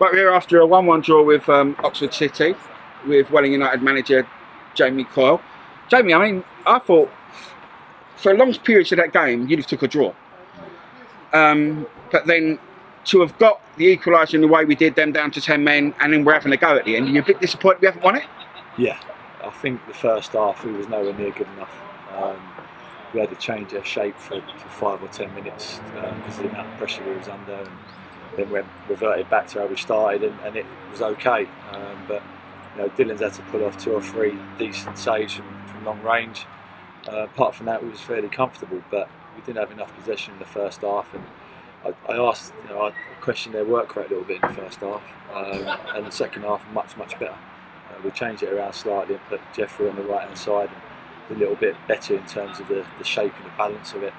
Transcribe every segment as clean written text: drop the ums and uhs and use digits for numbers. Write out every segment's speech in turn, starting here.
But we're after a 1-1 draw with Oxford City, with Welling United manager Jamie Coyle. Jamie, I mean, I thought for a long period of that game, you'd have took a draw. But then to have got the equaliser in the way we did, them down to 10 men, and then we're having a go at the end, are you a bit disappointed we haven't won it? Yeah, I think the first half we was nowhere near good enough. We had to change our shape for 5 or 10 minutes because of the amount of pressure we was under, and then we reverted back to how we started, and it was okay. But you know, Dylan's had to pull off 2 or 3 decent saves from long range. Apart from that, we was fairly comfortable, but we didn't have enough possession in the first half. And I asked, you know, I questioned their work rate a little bit in the first half, and the second half much better. We changed it around slightly and put Jeffrey on the right hand side, and a little bit better in terms of the shape and the balance of it.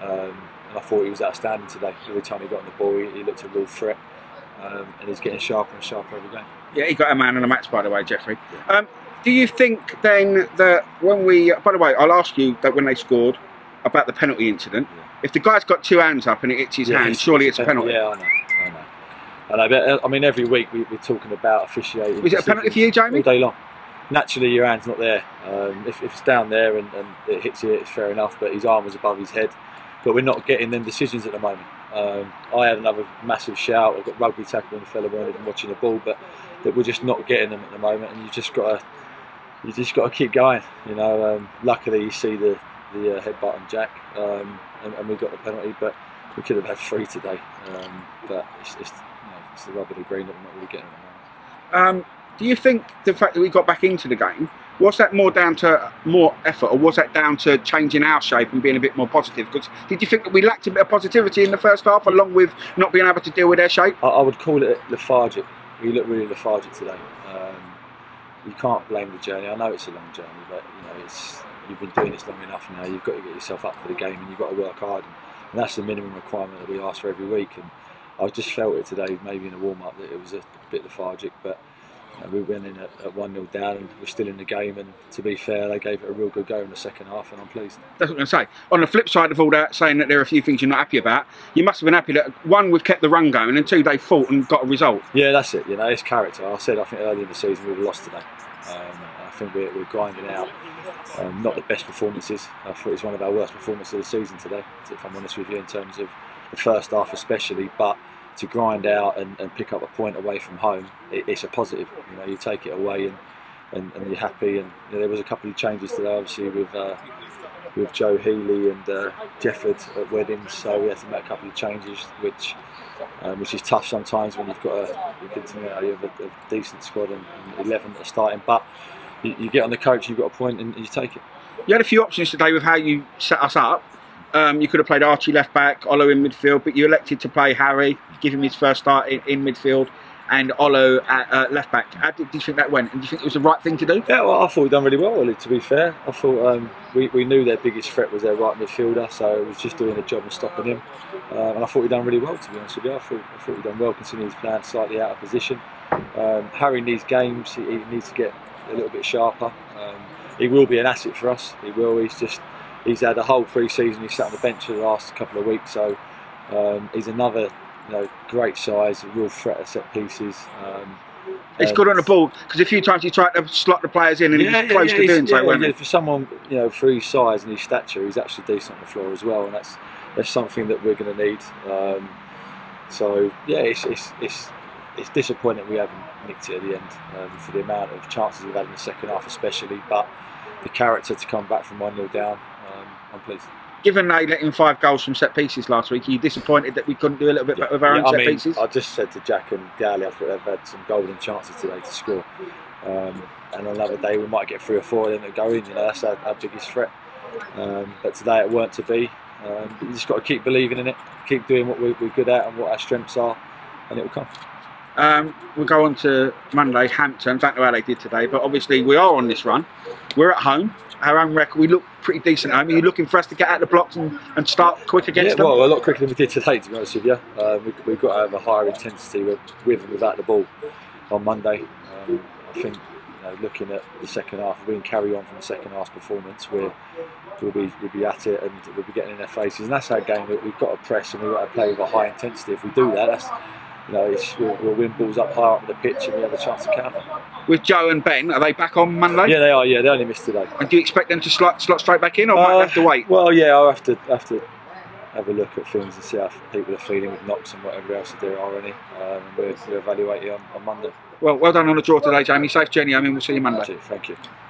And I thought he was outstanding today. Every time he got on the ball, he looked a real threat, and he's getting sharper and sharper every game. Yeah, he got a man on the match, by the way, Jeffrey. Yeah. Do you think then that when we, by the way, I'll ask you that when they scored about the penalty incident, if the guy's got 2 hands up and it hits his hand, surely it's a penalty. Yeah, I know. But I mean, every week we're talking about officiating. Was it a penalty for you, Jamie? All day long. Naturally, your hand's not there. If it's down there and it hits you, it's fair enough. But his arm was above his head. But we're not getting them decisions at the moment. I had another massive shout. I got rugby tackle on the fella weren't even watching the ball, but we're just not getting them at the moment. And you just got to keep going. You know, luckily you see the headbutt on Jack, and we got the penalty, but we could have had 3 today. But it's the rub of the green that we're not really getting at the moment. Do you think the fact that we got back into the game, was that more down to more effort, or was that down to changing our shape and being a bit more positive? Because did you think that we lacked a bit of positivity in the first half, along with not being able to deal with their shape? I would call it lethargic. We look really lethargic today. You can't blame the journey. I know it's a long journey, but you know, you've been doing this long enough now. You've got to get yourself up for the game, and you've got to work hard. And that's the minimum requirement that we ask for every week. And I just felt it today, maybe in the warm-up, that it was a bit lethargic, but we went in at 1-0 down, and we're still in the game. And to be fair, they gave it a real good go in the second half, and I'm pleased. That's what I'm going to say. On the flip side of all that, saying that there are a few things you're not happy about, you must have been happy that 1, we've kept the run going, and 2, they fought and got a result. Yeah, that's it. You know, it's character. I think earlier in the season we would have lost today. I think we're grinding out. Not the best performances. I thought it was one of our worst performances of the season today, if I'm honest with you, in terms of the first half especially. But to grind out and pick up a point away from home, it's a positive. You know, you take it away and you're happy. And you know, there was a couple of changes today, obviously with Joe Healy and Jefford at Weddings, so we had to make a couple of changes, which is tough sometimes when you've got you have a decent squad and 11 that are starting. But you get on the coach, you've got a point, and you take it. You had a few options today with how you set us up. You could have played Archie left back, Olo in midfield, but you elected to play Harry, give him his first start in midfield, and Olo at left back. How did you think that went? And do you think it was the right thing to do? Yeah, well, I thought we'd done really well, Ollie, to be fair. I thought we knew their biggest threat was their right midfielder, so it was just doing a job of stopping him. And I thought we'd done really well, to be honest with you. I thought we'd done well considering he's playing slightly out of position. Harry needs games, he needs to get a little bit sharper. He will be an asset for us, he will. He's had a whole pre-season, he's sat on the bench for the last couple of weeks, so he's another great size, a real threat at set pieces. He's good on the ball, because a few times he tried to slot the players in and he was close to doing so, wasn't he? For someone for his size and his stature, he's actually decent on the floor as well, and that's something that we're going to need. So yeah, it's disappointing we haven't nicked it at the end for the amount of chances we've had in the second half especially, but the character to come back from 1-0 down, I'm pleased. Given they let in 5 goals from set pieces last week, are you disappointed that we couldn't do a little bit better with our own set pieces? I just said to Jack and Gally, I thought they've had some golden chances today to score. And on another day we might get 3 or 4 of them that go in, that's our biggest threat. But today it weren't to be. You just got to keep believing in it, keep doing what we're good at and what our strengths are, and it will come. We'll go on to Monday, Hampton. Don't know how they did today, but obviously we are on this run. We're at home, our own record. We look pretty decent at home. Are you looking for us to get out the blocks and start quick against them? Well, a lot quicker than we did today, to be honest with you. We've got to have a higher intensity with and without the ball on Monday. I think looking at the second half, if we can carry on from the second half performance, we'll be at it and we'll be getting in their faces. And that's our game. We've got to press and we've got to play with a high intensity. If we do that, you know, we'll win balls up high up the pitch and we have a chance to counter. With Joe and Ben, are they back on Monday? Yeah, they are. Yeah, they only missed today. And do you expect them to slot straight back in, or might have to wait? Well, yeah, I'll have to have a look at things and see how people are feeling with knocks and whatever else there are any. We'll evaluate it on Monday. Well done on the draw today, Jamie. Safe journey. I mean, we'll see you Monday. Thank you.